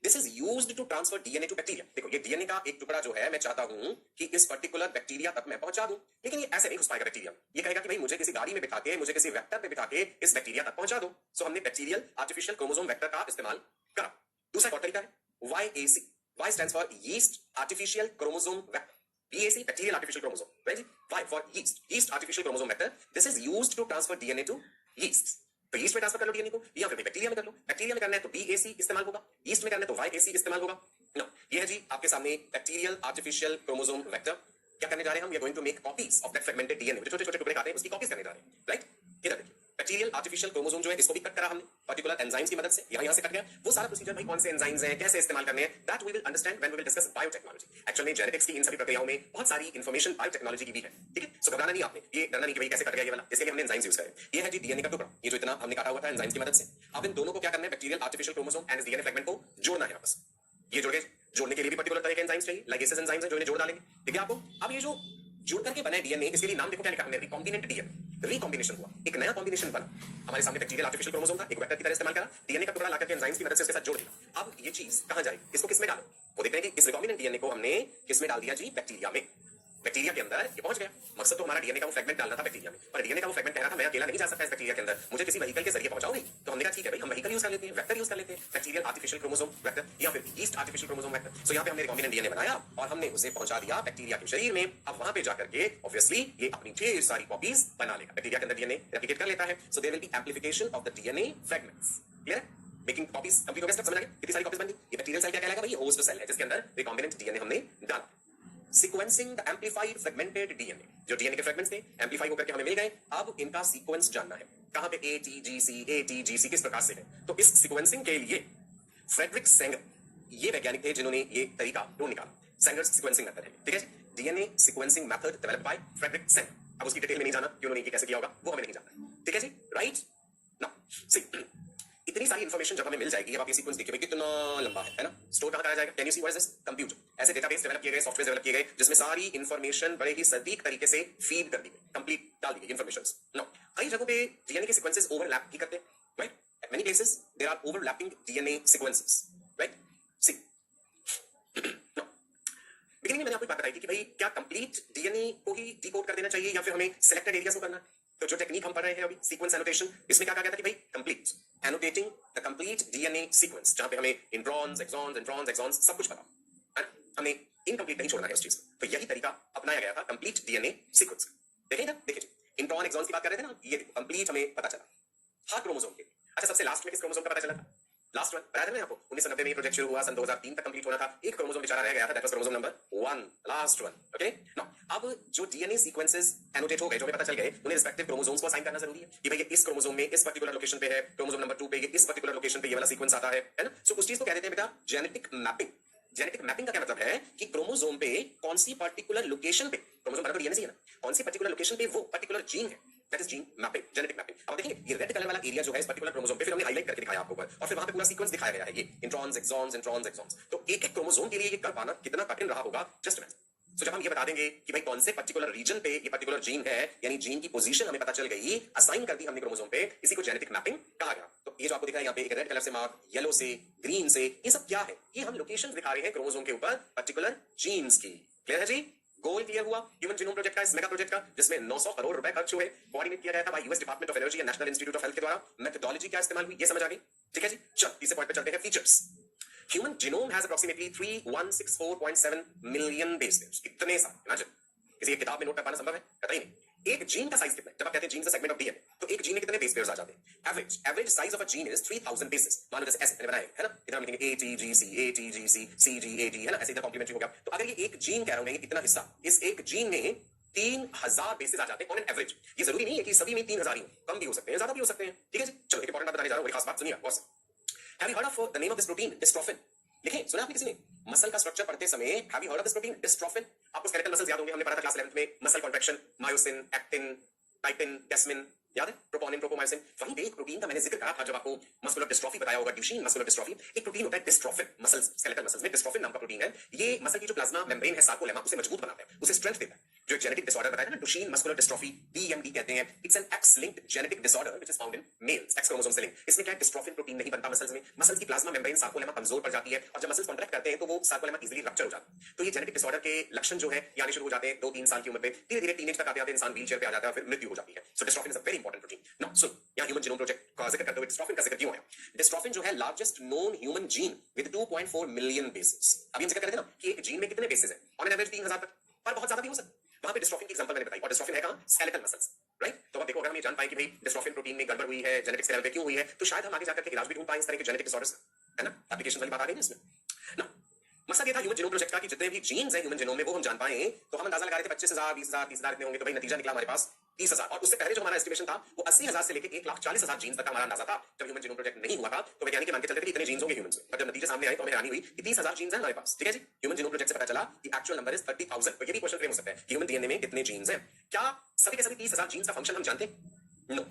This is used to transfer DNA to bacteria. देखो ये डीएनए का एक टुकड़ा जो है, मैं चाहता हूं कि इस पर्टिकुलर बैक्टीरिया तक मैं पहुंचा दूं, लेकिन ये ऐसे नहीं घुस पाएगा बैक्टीरिया। ये कहेगा कि भाई मुझे किसी गाड़ी में बिठा के, मुझे किसी वेक्टर पे बिठा के इस बैक्टीरिया तक पहुंचा दो। सो हमने बैक्टीरियल आर्टिफिशियल क्रोमोसोम वेक्टर का इस्तेमाल करा। दूसरा और तरीका है YAC। Y stands for yeast artificial chromosome vector. BAC bacterial artificial chromosome, right. Y for yeast, yeast artificial chromosome vector. This is used to transfer DNA to yeast. तो yeast में transfer कर लो डीएनए को, या फिर bacteria में कर लो। Bacteria में करना है तो BAC इस्तेमाल होगा, यीस्ट में करना है तो YAC इस्तेमाल होगा। नो, ये है जी आपके सामने बैक्टीरियल आर्टिफिशियल क्रोमोसोम वेक्टर। क्या करने जा रहे हैं हम? We are going to make copies of that fragmented DNA. जो छोटे छोटे टुकड़े काटे हैं उसकी कॉपीज करने जा रहे हैं, राइट। इधर देखिए, बैक्टीरियल आर्टिफिशियल क्रोमोसोम जो है, इसको भी कट करा हमने पर्टिकुलर एंजाइम्स की मदद से। यहाँ से कट गया। वो सारा प्रोसीजर भाई कौन से एंजाइम्स हैं, कैसे इस्तेमाल करने हैं, that we will understand when we will discuss biotechnology. Actually genetics की इन सभी प्रक्रियाओं में बहुत सारी इंफॉर्मेशन बायोटेक्नोलॉजी की भी है, ठीक है। सो घबराना नहीं आपने, ये डरना नहीं कि भाई कैसे कट गया ये वाला, इसके लिए हमने एंजाइम्स यूज करे। ये है जी डीएनए का टुकड़ा, ये जो इतना हमने काटा हुआ था एंजाइम्स की मदद से। अब इन दोनों को क्या करना है, bacterial artificial chromosome and DNA fragment को जोड़ना है आपस। ये जोड़ गए, जोड़ने के लिए भी पर्टिकुलर तरह के एंजाइम्स चाहिए, लाइगेसेस एंजाइम्स हैं जो इन्हें जोड़ डालेंगे, ठीक है आपको। अब ये जो जुड़ करके बने डीएनए, इसके लिए नाम देखो क्या लिखा हमने, रिकॉम्बिनेंट डीएनए। रिकॉम्बिनेशन हुआ, एक नया कॉम्बिनेशन बना। हमारे सामने बैक्टीरियल आर्टिफिशियल क्रोमोसोम था, एक वेक्टर की तरह इस्तेमाल करा, डीएनए का टुकड़ा लाकर के एंजाइम्स की मदद से उसके साथ जोड़ दिया। अब ये चीज कहां जाएगी, इसको किसमें डालो? वो देखते हैं कि इस रिकॉम्बिनेंट डीएनए को हमने किसमें डाल दिया जी, बैक्टीरिया में। बैक्टीरिया के अंदर ये पहुंच गया। मकसद तो हमारा डीएनए का वो फ्रेगमेंट डालना था बैक्टीरिया में, पर डीएनए का वो फ्रेगमेंट कह रहा था मैं अकेला नहीं जा सकता इस बैक्टीरिया के अंदर, मुझे किसी व्हीकल के जरिए पहुंचाओ नहीं। तो हमने कहा ठीक है भाई, हम व्हीकल यूज कर लेते हैं, वेक्टर यूज कर लेते हैं, बैक्टीरियल आर्टिफिशियल क्रोमोसोम वेक्टर या फिर यीस्ट आर्टिफिशियल क्रोमोसोम वेक्टर। सो यहाँ पे हमने रिकॉम्बिनेंट डीएनए बनाया और हमने उसे पहुंचा दिया बैक्टीरिया के शरीर में। अब वहां पे जाकर के ऑब्वियसली ये अपनी ढेर सारी कॉपीज बना लेगा, बैक्टीरिया के अंदर डीएनए रेप्लिकेट कर लेता है। So there will be amplification of the DNA fragments. Clear है? मेकिंग कॉपीज कंप्लीट हो गया, स्टेप समझ आ गया? कितनी सारी कॉपीज बन गई। ये बैक्टीरियल सेल क्या कहलाएगा भाई, ये होस्ट सेल है जिसके अंदर रिकॉम्बिनेंट डीएनए हमने डाला। Sequencing the amplified fragmented DNA. जो डीएनए के फ्रेगमेंट्स थे एम्प्लीफाई होकर के हमें मिल गए, अब इनका सीक्वेंस जानना है। कहां पे ATGC किस प्रकार से है। तो इस सीक्वेंसिंग के लिए फ्रेडरिक सेंगर ये वैज्ञानिक थे जिन्होंने ये तरीका ढूंढ निकाला। सेंगर्स सीक्वेंसिंग मेथड है, ठीक है। DNA sequencing method developed by Frederick Sanger. अब उसकी डिटेल में नहीं जाना कि उन्होंने ये कैसे किया होगा, वो हमें नहीं जानना, ठीक है जी, राइट। नाउ सी इतनी सारी इंफॉर्मेशन जब हमें मिल जाएगी, अब आप ये सीक्वेंस देखिए भाई कितना लंबा है ना। स्टोर कहां करा जाएगा, can you see what is this, computer. ऐसे डेटाबेस डेवलप किए गए, सॉफ्टवेयर डेवलप किए गए जिसमें सारी इंफॉर्मेशन बड़े ही सटीक तरीके से फीड कर दी गई, कंप्लीट डाल दी गई इंफॉर्मेशन। नो, कई जगहों पे डीएनए के सीक्वेंसेस ओवरलैप भी करते हैं, right. At many places there are overlapping DNA sequences, right. See no, beginning में मैंने आपको बात बताई थी कि भाई क्या कंप्लीट डीएनए को ही डिकोड कर देना चाहिए या फिर हमें सिलेक्टेड एरियाज को करना है। तो जो टेक्निक हम पढ़ रहे हैं अभी, सीक्वेंस एनोटेशन, इसमें क्या कहा गया था कि भाई complete annotating the complete DNA sequence, जहां पे हमें इंट्रॉन्स, एक्सॉन्स सब कुछ पता है ना, हमें इनकम्प्लीट नहीं छोड़ना है उस चीज। तो यही तरीका अपनाया गया था कंप्लीट डीएनए सीक्वेंस। देखिए ना, देखिए इंट्रॉन एक्सॉन्स की बात कर रहे थे ना, ये देखो कंप्लीट हमें पता चला हर क्रोमोसोम के। अच्छा, सबसे लास्ट में किस क्रोमोसोम का पता चला था? लास्ट वन बताया था ना आपको, 1990 में प्रोजेक्ट शुरू हुआ, सन 2003 तक कंप्लीट होना था, एक क्रोमोसोम बेचारा रह गया था, that was chromosome number 1, last one. Okay, now अब जो डीएनए सीक्वेंसेस एनोटेट हो गए, जो हमें पता चल गए, उन्हें रिस्पेक्टिव क्रोमोसोम्स को असाइन करना जरूरी है कि भाई ये इस क्रोमोसोम में इस पर्टिकुलर लोकेशन पे है, क्रोमोसोम नंबर 2 पे ये इस पर्टिकुलर लोकेशन पे ये वाला सीक्वेंस आता है ना। सो उस चीज को कह देते हैं बेटा जेनेटिक मैपिंग। जेनेटिक मैपिंग का क्या मतलब है कि क्रोमोसोम पे कौन सी पर्टिकुलर लोकेशन पे, क्रोमोसोम बराबर डीएनए है ना, कौन सी पर्टिकुलर लोकेशन पे वो पर्टिकुलर जीन है, that is gene mapping, genetic mapping. अब देखेंगे ये रेड कलर वाला एरिया जो है इस पर्टिकुलर क्रोमोसोम पे, फिर हमने हाईलाइट करके दिखाया आपको ऊपर, और फिर वहां पे पूरा सीक्वेंस दिखाया गया है, ये इंट्रॉन्स एक्सॉन्स इंट्रॉन्स एक्सॉन्स। तो एक एक क्रोमोसोम के लिए ये कर पाना कितना कठिन रहा होगा, जस्ट इमेजिन। तो जब हम ये बता देंगे कि भाई कौन से पर्टिकुलर रीजन पे ये पर्टिकुलर जीन है, यानी जीन की पोजीशन हमें पता चल गई, असाइन कर दी हमने क्रोमोसोम पे, इसी को जेनेटिक मैपिंग कहा गया। तो ये जो आपको दिख रहा है यहाँ पे एक रेड कलर से मार्क, येलो से, ग्रीन से, ये सब क्या है? ये हम लोकेशन दिखा रहे हैं क्रोमोसोम के ऊपर पर्टिकुलर जीन्स की। क्लियर है जी? गोल क्लियर हुआ ह्यूमन जीनोम प्रोजेक्ट का, इस मेगा प्रोजेक्ट का, जिसमें 900 करोड़ रुपए खर्च हुए, कोऑर्डिनेट किया गया था bye US department of energy and national institute of health के द्वारा। मेथोडोलॉजी क्या इस्तेमाल हुई, ये समझ आ गई? ठीक है जी, चल तीसरे पॉइंट पे चलते हैं, features. Human genome has approximately 3164.7 million base pairs. इतने सारे, इमेजिन किसी एक किताब में नोट कर पाना संभव है? कतई नहीं। एक जीन का साइज कितना है? जब आप कहते हैं gene is a segment of DNA, तो एक जीन में कितने बेस पेयर्स आ जाते हैं? Average size of a gene is 3000 bases. मान लो जैसे ऐसे मैंने बनाया है ना, इधर हम लिखेंगे ATGC ATGC CGAT, है ना, ऐसे इधर कॉम्प्लीमेंट्री हो गया। तो अगर ये एक जीन कह रहा हूं मैं, इतना हिस्सा, इस एक जीन में 3000 बेसेस आ जाते हैं ऑन एन एवरेज। ये जरूरी नहीं है कि सभी में 3000 ही हो, कम भी हो सकते हैं, ज्यादा भी हो सकते हैं। ठीक है जी, चलो एक इंपॉर्टेंट बात बताने जा रहा हूं, बड़ी खास बात सुनिए। Have you heard of the name of this protein? Dystrophin. लिखें, सुना आपने किसी ने? मसल का स्ट्रक्चर पढ़ते समय have you heard of this protein? Dystrophin. आपको स्केलेटल मसल्स याद होंगे, हमने पढ़ा था क्लास 11th में, muscle contraction, myosin, actin, title, desmin, याद है? प्रोपोनिन, प्रोपोमायोसिन। वहीं पे एक प्रोटीन का मैंने जिक्र करा था जब आपको मस्कुलर डिस्ट्रॉफी बताया होगा, ड्यूशेन मस्कुलर डिस्ट्रॉफी। एक प्रोटीन होता है डिस्ट्रॉफिन, मसल्स, स्केलेटल मसल्स में डिस्ट्रॉफिन नाम का प्रोटीन है। ये मसल की जो प्लाज्मा मेम्ब्रेन है, सार्कोलेमा, उसे मजबूत बनाता है, उसे स्ट्रेंथ देता है। जो जेनेटिक डिसऑर्डर बताया ना, ड्यूशेन मस्कुलर डिस्ट्रॉफी, DMD कहते हैं। It's an x linked genetic disorder which is found in males, x chromosome से लिंक। इसमें क्या है, डिस्ट्रॉफिन प्रोटीन नहीं बनता मसल्स में, मसल्स की प्लाज्मा मेम्ब्रेन सार्कोलेमा कमजोर पड़ जाती है, और जब मसल्स कॉन्ट्रैक्ट करते हैं तो वो सार्कोलेमा इजीली रप्चर हो जाता है। तो ये जेनेटिक डिसऑर्डर के लक्षण जो है ये आने शुरू हो जाते हैं 2-3 साल की उम्र पे, धीरे-धीरे टीनेज तक आते आते इंसान व्हीलचेयर पे आ जाता है, फिर मृत्यु हो जाती है। So dystrophin is a very important protein. Now सुन, यहाँ ह्यूमन जीनोम प्रोजेक्ट का जिक्र करते हुए डिस्ट्रॉफिन का जिक्र क्यों आया? डिस्ट्रॉफिन जो है largest known human gene with 2.4 million bases. अभी हम जिक्र कर रहे थे ना कि एक जीन में कितने बेसेस हैं, ऑन एन एवरेज 3000 तक, पर बहुत ज्यादा भी हो सकता है। वहां पे डिस्ट्रॉफिन की एग्जांपल मैंने बताई, और डिस्ट्रॉफिन है कहां? Skeletal muscles, right? तो अब देखो, अगर हम ये जान पाए कि भाई डिस्ट्रॉफिन प्रोटीन में गड़बड़ हुई है, जेनेटिक्स लेवल पे क्यों हुई है, तो शायद हम आगे जाकर के इलाज भी ढूंढ पाए इस तरह के जेनेटिक डिसऑर्डर्स का, है ना? एप्लीकेशन वाली बात आ गई ना इसमें ना। मकसद ये था ह्यूमन जीनोम प्रोजेक्ट का कि जितने भी जीन्स हैं ह्यूमन जीनोम में वो हम जान पाए। तो हम अंदाजा लगा रहे थे 25000 20000 30000 इतने होंगे, तो भाई नतीजा निकला हमारे पास 30000। और उससे पहले जो हमारा एस्टिमेशन था वो 80000 से लेकर 1,40,000 जीन्स तक का हमारा अंदाजा था। जब ह्यूमन जीनोम प्रोजेक्ट नहीं हुआ था तो वैज्ञानिक मान के चलते थे कि इतने जीन्स होंगे ह्यूमंस में, पर जब नतीजे सामने आए तो हमें हैरानी हुई कि 30,000 जीन्स हैं हमारे पास। ठीक है जी, ह्यूमन जीनोम प्रोजेक्ट से पता चला कि एक्चुअल नंबर इज 30,000। तो ये भी क्वेश्चन फ्रेम हो सकता है, ह्यूमन डीएनए में कितने जीन्स हैं? क्या सभी के सभी 30,000 जीन्स का फंक्शन हम जानते हैं? नो,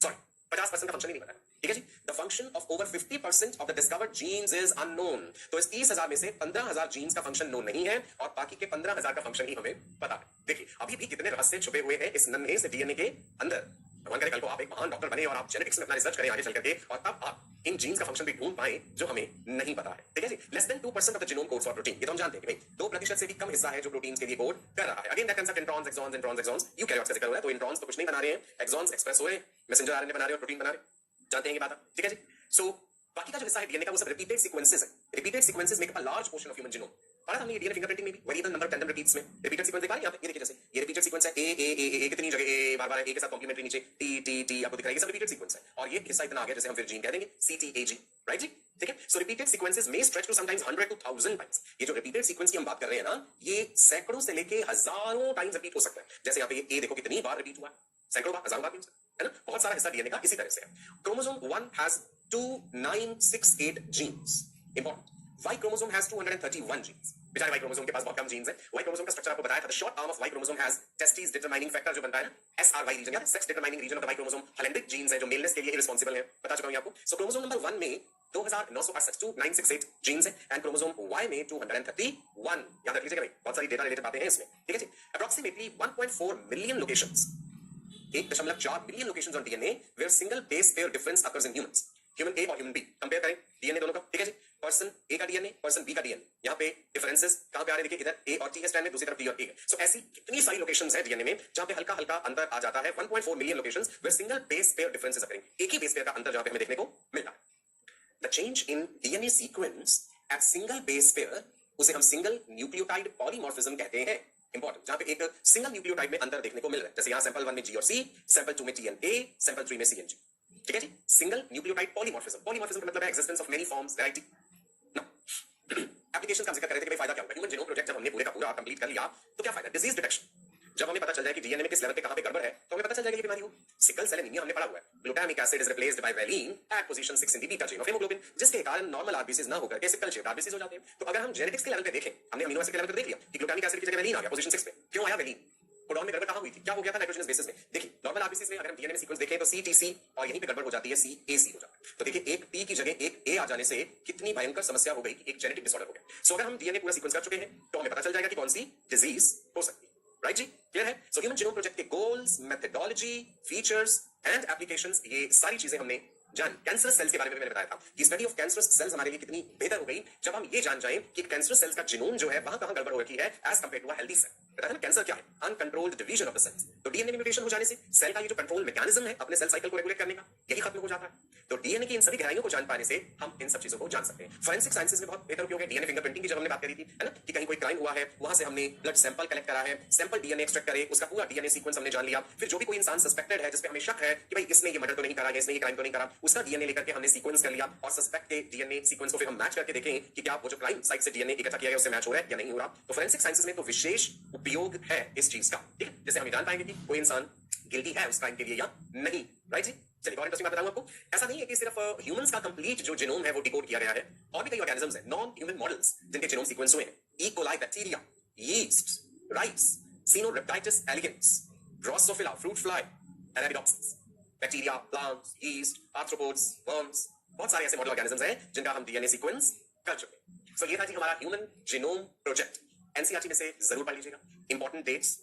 सॉरी, 50% का फंक्शन ही नहीं पता है। ठीक है जी, the function of over 50% of the discovered genes is unknown. तो इस 30,000 में से 15,000 जीन्स का फंक्शन नोन नहीं है, और बाकी के 15,000 का फंक्शन ही हमें पता है। देखिए अभी भी कितने रहस्य छुपे हुए हैं इस नन्हे से डीएनए के अंदर। भगवान करे कल को आप एक महान डॉक्टर बने और आप जेनेटिक्स में अपना रिसर्च करें आगे चल करके, और तब आप इन जीन्स का फंक्शन भी ढूंढ पाए जो हमें नहीं पता है। ठीक है जी, less than 2% of the genome codes for protein. ये तो हम जानते हैं कि भाई 2% से भी कम हिस्सा है जो प्रोटीन के लिए कोड कर रहा है। Again that concept introns exons eukaryotes का जिक्र हो रहा है, तो इंट्रॉन्स तो कुछ नहीं बना रहे हैं, एक्सॉन्स एक्सप्रेस हो रहे हैं, मैसेंजर आरएनए बना रहे हैं और प्रोटीन बना रहे हैं, जानते हैं ये बात। ठीक है जी, सो बाकी का जो हिस्सा है डीएनए का वो सब रिपीटेड सीक्वेंसेस है। Repeated sequences make up a large portion of human genome. पढ़ा था हमने ये डीएनए फिंगरप्रिंटिंग में भी, variable number of tandem repeats में रिपीटेड सीक्वेंस देखा है यहाँ पे, ये देखिए जैसे ये रिपीटेड सीक्वेंस है, ए कितनी जगह ए बार-बार ए के साथ कॉम्प्लीमेंट्री नीचे टी आपको दिख रहा है, ये सब रिपीटेड सीक्वेंस है, और ये हिस्सा इतना आ गया जैसे हम फिर जीन कह देंगे CTAG, राइट जी? ठीक है, so repeated sequences may stretch to sometimes 100 to 1000 times. ये जो रिपीटेड सीक्वेंस की हम बात कर रहे हैं ना, ये सैकड़ों से लेके हजारों टाइम्स रिपीट हो सकता है। जैसे यहाँ पे ये ए देखो कितनी बार रिपीट हुआ है, सैकड़ों बार, हजारों बार भी हो सकता है ना। बहुत सारा हिस्सा डीएनए का इसी तरह से है। Chromosome 1 has 2968 genes. Important. Y chromosome has 231 genes. बेचारे Y chromosome के पास बहुत कम genes हैं। Y chromosome का स्ट्रक्चर आपको बताया था। The short arm of Y chromosome has testes determining factor जो बनता है ना, SRY region, या sex determining region of the Y chromosome. Hallendric genes हैं जो मेलनेस के लिए irresponsible हैं, बता चुका हूं आपको। So chromosome number 1 में 2968 genes है, and chromosome Y में 231। याद रख लीजिएगा भाई, बहुत सारी डेटा रिलेटेड बातें हैं इसमें। ठीक है जी, approximately 1.4 million locations, 1.4 million locations on DNA where single base pair difference occurs in humans. Human A और ह्यूमन बी कंपेयर करें डीएनए दोनों का। ठीक है जी, पर्सन ए का डीएनए, पर्सन बी का डीएनए, यहाँ पे डिफरेंसेस कहां पे आ रहे हैं? देखिए इधर ए और टी है स्ट्रैंड में, दूसरी तरफ टी और ए है। सो ऐसी कितनी सारी लोकेशंस है डीएनए में जहां पे हल्का हल्का अंतर आ जाता है। 1.4 million locations where single base pair differences occurring, एक ही बेस पेयर का अंतर जहां पे हमें देखने को मिलता है। The change in DNA sequence at single base pair, उसे हम सिंगल न्यूक्लियोटाइड पॉलीमॉर्फिज्म कहते हैं। इंपॉर्टेंट, जहां पे एक सिंगल न्यूक्लियोटाइड में अंतर देखने को मिल रहा है। जैसे यहां सैंपल 1 में जी और सी, सैंपल 2 में टी एंड ए, सैंपल 3 में सी एंड जी। ठीक है जी, सिंगल न्यूक्लियोटाइड पॉलीमॉर्फिज्म। पॉलीमॉर्फिज्म का मतलब है existence of many forms, variety. Application का जिक्र कर रहे थे कि भाई फायदा क्या होगा। ह्यूमन जीनोम प्रोजेक्ट जब हमने पूरे का पूरा कंप्लीट कर लिया तो क्या फायदा? Disease detection. जब हमें पता चल जाए कि डीएनए में किस लेवल पे कहां पे गड़बड़ है तो हमें पता चल जाएगा ये बीमारी हो। सिकल सेल एनीमिया हमने पढ़ा हुआ है। Glutamic acid is replaced by valine at position 6 in the beta chain of haemoglobin, जिसके कारण नॉर्मल आरबीसीज ना होकर के सिकल शेप आरबीसीज हो जाते हैं। तो अगर हम जेनेटिक्स के लेवल पे देखें, हमने अमीनो एसिड के लेवल पे देख लिया कि ग्लूटामिक एसिड की जगह वेलिन आ गया पोजीशन 6 पे। क्यों आया वेलिन? कोडॉन में गड़बड़ कहां हुई थी? क्या हो गया था नाइट्रोजनस बेसिस में? देखिए नॉर्मल आरबीसीज में अगर हम डीएनए में सीक्वेंस देखें तो सीटीसी और यहीं पे गड़बड़ हो जाती है, सीएसी हो जाता है। तो देखिए एक टी की जगह एक ए आ जाने से कितनी भयंकर समस्या हो गई कि एक जेनेटिक डिसऑर्डर हो गया। सो अगर हम डीएनए पूरा सीक्वेंस कर चुके हैं तो हमें पता चल जाएगा कि कौन सी डिजीज हो सकती है। राइट जी, क्लियर है? सो ह्यूमन जीनोम प्रोजेक्ट के goals, methodology, features and applications, ये सारी चीजें हमने जान। कैंसरस सेल्स के बारे में मैंने बताया था कि स्टडी ऑफ कैंसरस सेल्स हमारे लिए कितनी बेहतर हो गई जब हम ये जान जाएं कि कैंसरस सेल्स का जीनोम जो है वहां कहां गड़बड़ हो रखी है as compared to a healthy cell. बताया ना कैंसर क्या है? Uncontrolled division of the cells. तो डीएनए में म्यूटेशन हो जाने से सेल का ये जो कंट्रोल मैकेनिज्म है अपने सेल साइकिल को रेगुलेट करने का, यही खत्म हो जाता है। तो डीएनए की इन सभी गहराइयों को जान पाने से हम इन सब चीजों को जान सकते हैं। फोरेंसिक साइंसेज में बहुत बेहतर उपयोग है। डीएनए फिंगरप्रिंटिंग की जब हमने बात करी थी, है ना, कि कहीं कोई क्राइम हुआ है, वहां से हमने ब्लड सैंपल कलेक्ट करा है, सैंपल डीएनए एक्सट्रैक्ट करे, उसका पूरा डीएनए सीक्वेंस हमने जान लिया। फिर जो भी कोई इंसान सस्पेक्टेड है, जिस पे हमें शक है कि भाई इसने ये मर्डर तो नहीं करा, इसने ये क्राइम तो नहीं करा, उसका डीएनए लेकर के हमने सीक्वेंस कर लिया और सस्पेक्ट के डीएनए सीक्वेंस को फिर हम मैच करके देखें कि क्या वो जो क्राइम साइट से डीएनए इकट्ठा किया गया उससे मैच हो रहा है या नहीं हो रहा। तो फोरेंसिक साइंसेज में तो विशेष उपयोग है इस चीज का, ठीक है, जैसे हम जान पाएंगे कि कोई इंसान गिल्टी है उस क्राइम के लिए या नहीं। राइट जी, चलिए और इंटरेस्टिंग बात बताऊं आपको। ऐसा नहीं है कि सिर्फ ह्यूमंस का कंप्लीट जो जीनोम है वो डिकोड किया गया है, और भी कई ऑर्गेनिजम्स हैं, नॉन ह्यूमन मॉडल्स, जिनके जीनोम सीक्वेंस हुए हैं। E coli bacteria, yeast, rice, Caenorhabditis elegans, Drosophila fruit fly, Arabidopsis, bacteria, plants, yeast, arthropods, worms, बहुत सारे ऐसे मॉडल ऑर्गेनिजम्स हैं जिनका हम डीएनए सीक्वेंस कर चुके हैं। सो ये था जी हमारा ह्यूमन जीनोम प्रोजेक्ट। एनसीईआरटी में से जरूर पढ़ लीजिएगा। इंपॉर्टेंट डेट्स,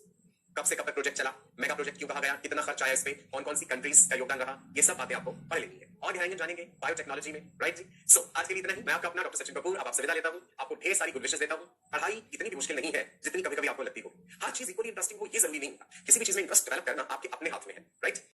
कब से कब तक प्रोजेक्ट चला, मेगा प्रोजेक्ट क्यों कहा गया, कितना खर्च आया इस पे, कौन कौन सी कंट्रीज का योगदान रहा, ये सब बातें आपको पढ़ लेनी है और गहराइयां जानेंगे बायोटेक्नोलॉजी में। राइट जी, सो आज के लिए इतना ही। मैं आपका अपना डॉक्टर सचिन कपूर अब आपसे विदा लेता हूं। आपको ढेर सारी गुड विशेष देता हूं। पढ़ाई इतनी भी मुश्किल नहीं है जितनी कभी कभी आपको लगती हो। हर चीज इक्वली इंटरेस्टिंग हो ये जरूरी नहीं है। किसी भी चीज में इंटरेस्ट डेवलप करना आपके अपने हाथ में है। राइट।